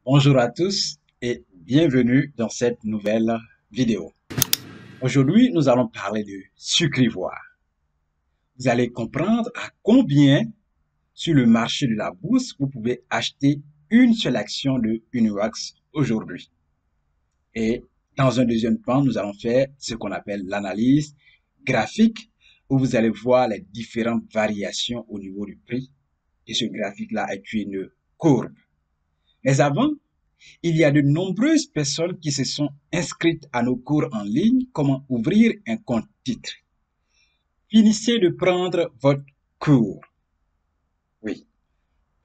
Bonjour à tous et bienvenue dans cette nouvelle vidéo. Aujourd'hui, nous allons parler de sucre ivoire. Vous allez comprendre à combien sur le marché de la bourse vous pouvez acheter une seule action de Uniwax aujourd'hui. Et dans un deuxième temps, nous allons faire ce qu'on appelle l'analyse graphique où vous allez voir les différentes variations au niveau du prix. Et ce graphique-là est une courbe. Mais avant, il y a de nombreuses personnes qui se sont inscrites à nos cours en ligne, comment ouvrir un compte titre. Finissez de prendre votre cours. Oui.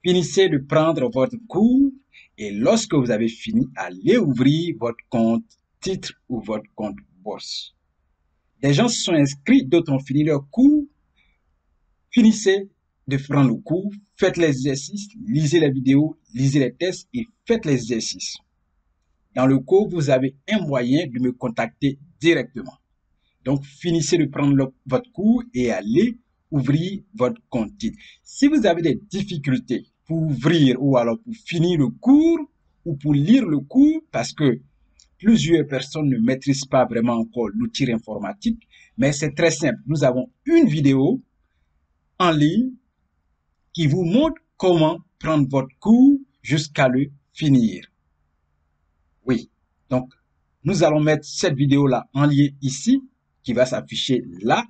Finissez de prendre votre cours et lorsque vous avez fini, allez ouvrir votre compte titre ou votre compte bourse. Des gens se sont inscrits, d'autres ont fini leur cours. Finissez de prendre le cours, faites les exercices, lisez les vidéos, lisez les tests et faites les exercices. Dans le cours, vous avez un moyen de me contacter directement. Donc, finissez de prendre votre cours et allez ouvrir votre compte titre. Si vous avez des difficultés pour ouvrir ou alors pour finir le cours ou pour lire le cours, parce que plusieurs personnes ne maîtrisent pas vraiment encore l'outil informatique, mais c'est très simple. Nous avons une vidéo en ligne qui vous montre comment prendre votre cours jusqu'à le finir. Oui, donc nous allons mettre cette vidéo-là en lien ici, qui va s'afficher là,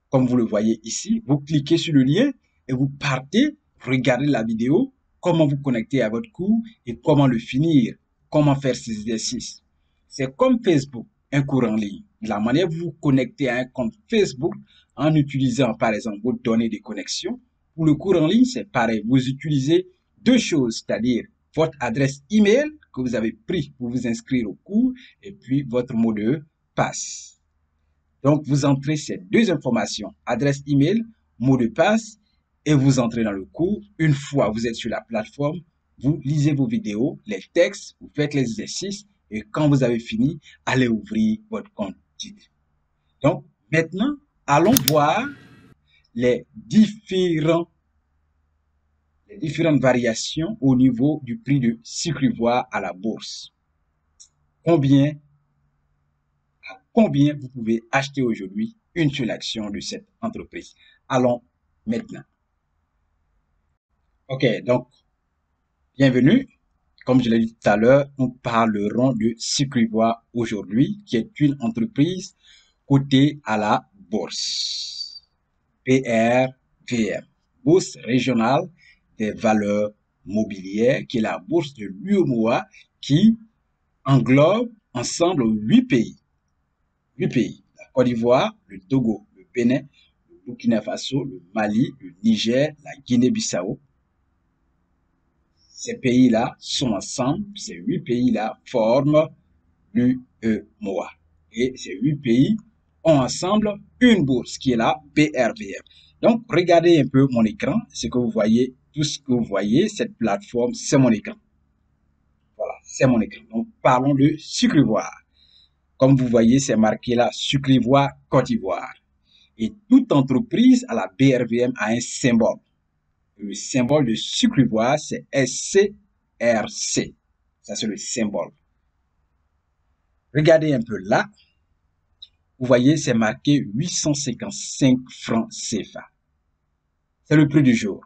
comme vous le voyez ici. Vous cliquez sur le lien et vous partez, regardez la vidéo, comment vous connecter à votre cours et comment le finir, comment faire ces exercices. C'est comme Facebook, un cours en ligne. De la manière dont vous vous connectez à un compte Facebook en utilisant par exemple vos données de connexion. Pour le cours en ligne, c'est pareil. Vous utilisez deux choses, c'est-à-dire votre adresse email que vous avez pris pour vous inscrire au cours et puis votre mot de passe. Donc, vous entrez ces deux informations, adresse email, mot de passe, et vous entrez dans le cours. Une fois vous êtes sur la plateforme, vous lisez vos vidéos, les textes, vous faites les exercices, et quand vous avez fini, allez ouvrir votre compte titre. Donc, maintenant, allons voir les différentes variations au niveau du prix de sucre ivoire à la bourse. Combien vous pouvez acheter aujourd'hui une seule action de cette entreprise. Allons maintenant. Ok, donc, bienvenue. Comme je l'ai dit tout à l'heure, nous parlerons de sucre ivoire aujourd'hui, qui est une entreprise cotée à la bourse. BRVM, Bourse régionale des valeurs mobilières, qui est la bourse de l'UEMOA, qui englobe ensemble 8 pays. 8 pays, la Côte d'Ivoire, le Togo, le Bénin, le Burkina Faso, le Mali, le Niger, la Guinée-Bissau. Ces pays-là sont ensemble, ces 8 pays-là forment l'UEMOA. Et ces 8 pays ont ensemble une bourse qui est la BRVM. Donc, regardez un peu mon écran, ce que vous voyez, tout ce que vous voyez, cette plateforme, c'est mon écran. Voilà, c'est mon écran. Donc, parlons de sucre ivoire. Comme vous voyez, c'est marqué là, sucre ivoire, Côte d'Ivoire. Et toute entreprise à la BRVM a un symbole. Le symbole de sucre ivoire, c'est SCRC. Ça, c'est le symbole. Regardez un peu là. Vous voyez, c'est marqué 855 francs CFA. C'est le prix du jour.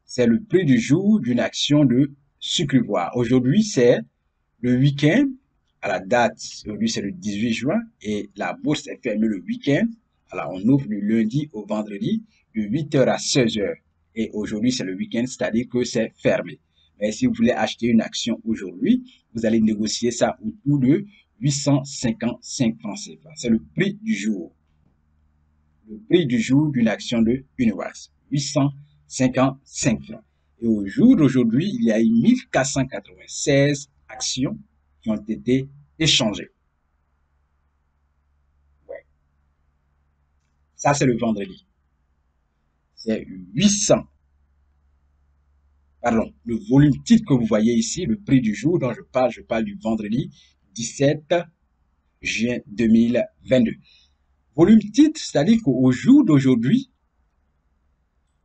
C'est le prix du jour d'une action de sucre ivoire. Aujourd'hui, c'est le week-end. À la date, aujourd'hui, c'est le 18 juin et la bourse est fermée le week-end. Alors, on ouvre du lundi au vendredi de 8h à 16h. Et aujourd'hui, c'est le week-end, c'est-à-dire que c'est fermé. Mais si vous voulez acheter une action aujourd'hui, vous allez négocier ça autour de 855 francs CFA. C'est le prix du jour. Le prix du jour d'une action de Uniwax. 855 francs. Et au jour d'aujourd'hui, il y a eu 1496 actions qui ont été échangées. Ouais. Ça, c'est le vendredi. C'est 800. Pardon, le volume titre que vous voyez ici, le prix du jour dont je parle du vendredi 17 juin 2022. Volume titre, c'est-à-dire qu'au jour d'aujourd'hui,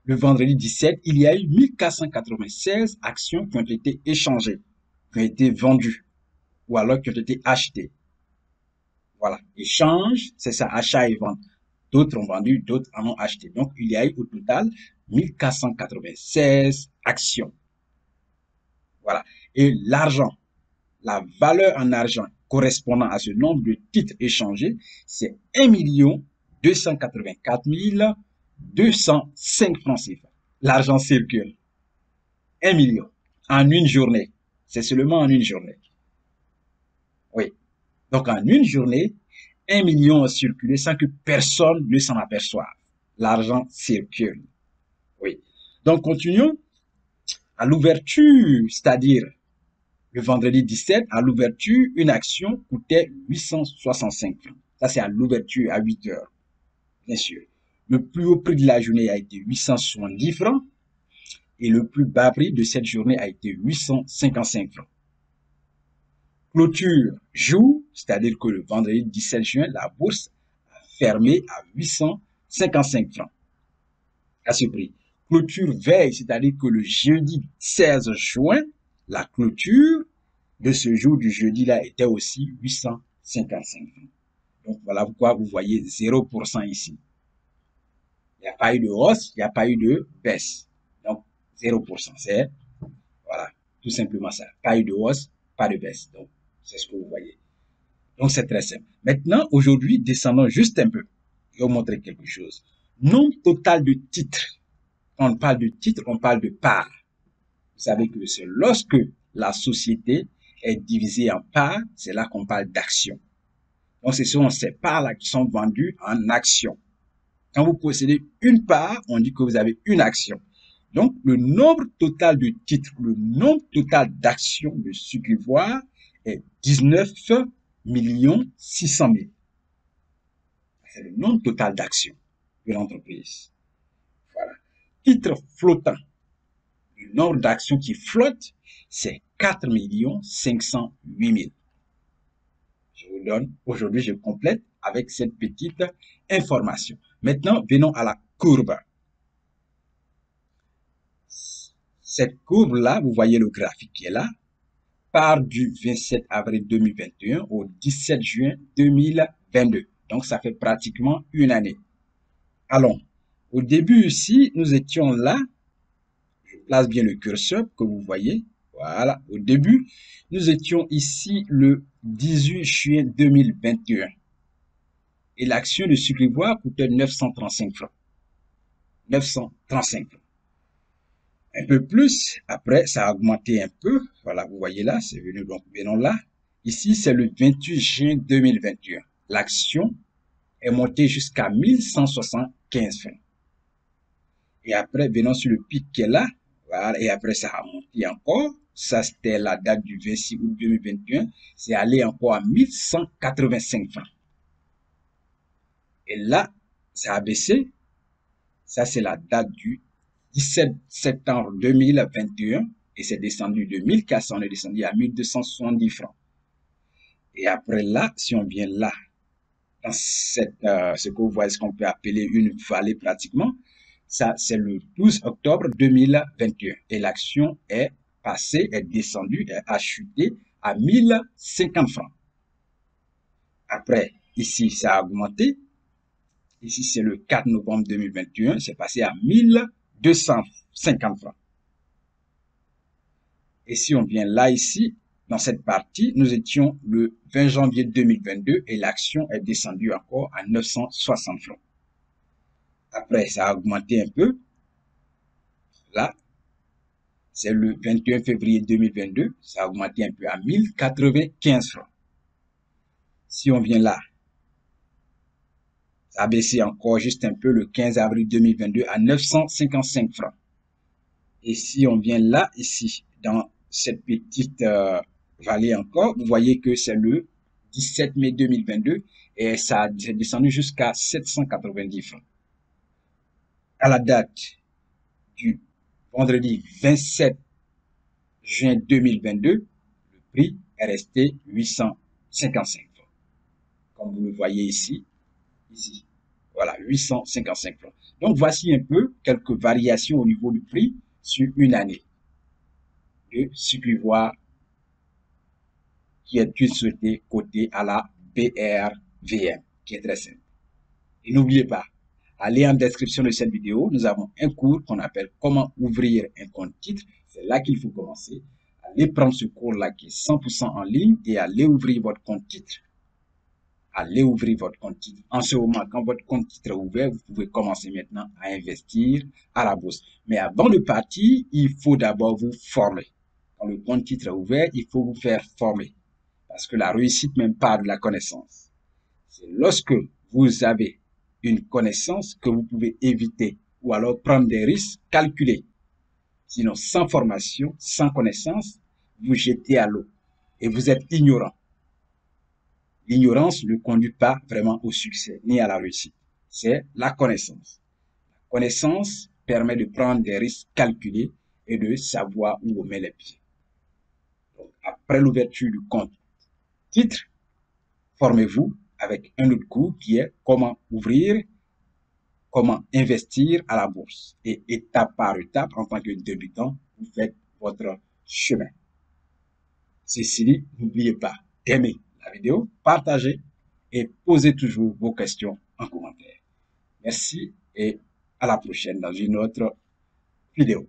le vendredi 17, il y a eu 1496 actions qui ont été échangées, qui ont été vendues, ou alors qui ont été achetées. Voilà. Échange, c'est ça, achat et vente. D'autres ont vendu, d'autres en ont acheté. Donc, il y a eu au total 1496 actions. Voilà. Et l'argent, la valeur en argent correspondant à ce nombre de titres échangés, c'est 1 284 205 francs CFA. L'argent circule. 1 million en une journée. C'est seulement en une journée. Oui. Donc, en une journée, 1 million a circulé sans que personne ne s'en aperçoive. L'argent circule. Oui. Donc, continuons. À l'ouverture, c'est-à-dire le vendredi 17, à l'ouverture, une action coûtait 865 francs. Ça, c'est à l'ouverture, à 8 heures, bien sûr. Le plus haut prix de la journée a été 870 francs et le plus bas prix de cette journée a été 855 francs. Clôture jour, c'est-à-dire que le vendredi 17 juin, la bourse a fermé à 855 francs à ce prix. Clôture veille, c'est-à-dire que le jeudi 16 juin, la clôture de ce jour du jeudi-là était aussi 855 francs. Donc voilà pourquoi vous voyez 0% ici. Il n'y a pas eu de hausse, il n'y a pas eu de baisse. Donc 0%, c'est voilà, tout simplement ça. Pas eu de hausse, pas de baisse. Donc c'est ce que vous voyez. Donc c'est très simple. Maintenant, aujourd'hui, descendons juste un peu. Je vais vous montrer quelque chose. Nombre total de titres. Quand on parle de titres, on parle de parts. Vous savez que c'est lorsque la société est divisée en parts, c'est là qu'on parle d'actions. Donc, ce sont ces parts-là qui sont vendues en actions. Quand vous possédez une part, on dit que vous avez une action. Donc, le nombre total de titres, le nombre total d'actions de Sucre Ivoire est 19 600 000. C'est le nombre total d'actions de l'entreprise. Voilà. Titres flottants. Le nombre d'actions qui flottent, c'est 4 508 000. Je vous donne, aujourd'hui, je complète avec cette petite information. Maintenant, venons à la courbe. Cette courbe-là, vous voyez le graphique qui est là, part du 27 avril 2021 au 17 juin 2022. Donc, ça fait pratiquement une année. Allons, au début ici, nous étions là. Je place bien le curseur que vous voyez. Voilà, au début, nous étions ici le 18 juin 2021. Et l'action de Sucre Ivoire coûtait 935 francs. 935 francs. Un peu plus, après, ça a augmenté un peu. Voilà, vous voyez là, c'est venu, donc, venons là. Ici, c'est le 28 juin 2021. L'action est montée jusqu'à 1175 francs. Et après, venons sur le pic qui est là. Voilà, et après, ça a monté encore. Ça, c'était la date du 26 août 2021. C'est allé encore à 1185 francs. Et là, ça a baissé. Ça, c'est la date du 17 septembre 2021 et c'est descendu de 1400, on est descendu à 1270 francs. Et après là, si on vient là, dans cette, ce que vous voyez, ce qu'on peut appeler une vallée pratiquement, ça c'est le 12 octobre 2021 et l'action est passée, est descendue, a chuté à 1050 francs. Après, ici, ça a augmenté. Ici, c'est le 4 novembre 2021, c'est passé à 1250 francs. Et si on vient là, ici, dans cette partie, nous étions le 20 janvier 2022 et l'action est descendue encore à 960 francs. Après, ça a augmenté un peu. Là, c'est le 21 février 2022, ça a augmenté un peu à 1095 francs. Si on vient là, ça a baissé encore juste un peu le 15 avril 2022 à 955 francs. Et si on vient là, ici, dans cette petite vallée encore, vous voyez que c'est le 17 mai 2022 et ça a descendu jusqu'à 790 francs. À la date du vendredi 27 juin 2022, le prix est resté 855 francs. Comme vous le voyez ici. Voilà, 855 francs. Donc, voici un peu quelques variations au niveau du prix sur une année de Sucrivoire qui est une société cotée à la BRVM, qui est très simple. Et n'oubliez pas, allez en description de cette vidéo, nous avons un cours qu'on appelle comment ouvrir un compte titre. C'est là qu'il faut commencer. Allez prendre ce cours-là qui est 100% en ligne et allez ouvrir votre compte titre. Allez ouvrir votre compte titre. En ce moment, quand votre compte titre est ouvert, vous pouvez commencer maintenant à investir à la bourse. Mais avant de partir, il faut d'abord vous former. Quand le compte titre est ouvert, il faut vous faire former. Parce que la réussite même part de la connaissance. C'est lorsque vous avez une connaissance que vous pouvez éviter ou alors prendre des risques calculés. Sinon, sans formation, sans connaissance, vous jetez à l'eau et vous êtes ignorant. L'ignorance ne conduit pas vraiment au succès ni à la réussite. C'est la connaissance. La connaissance permet de prendre des risques calculés et de savoir où on met les pieds. Donc, après l'ouverture du compte titre, formez-vous avec un autre cours qui est comment ouvrir, comment investir à la bourse. Et étape par étape, en tant que débutant, vous faites votre chemin. Ceci dit, n'oubliez pas d'aimer la vidéo, partager et posez toujours vos questions en commentaire. Merci et à la prochaine dans une autre vidéo.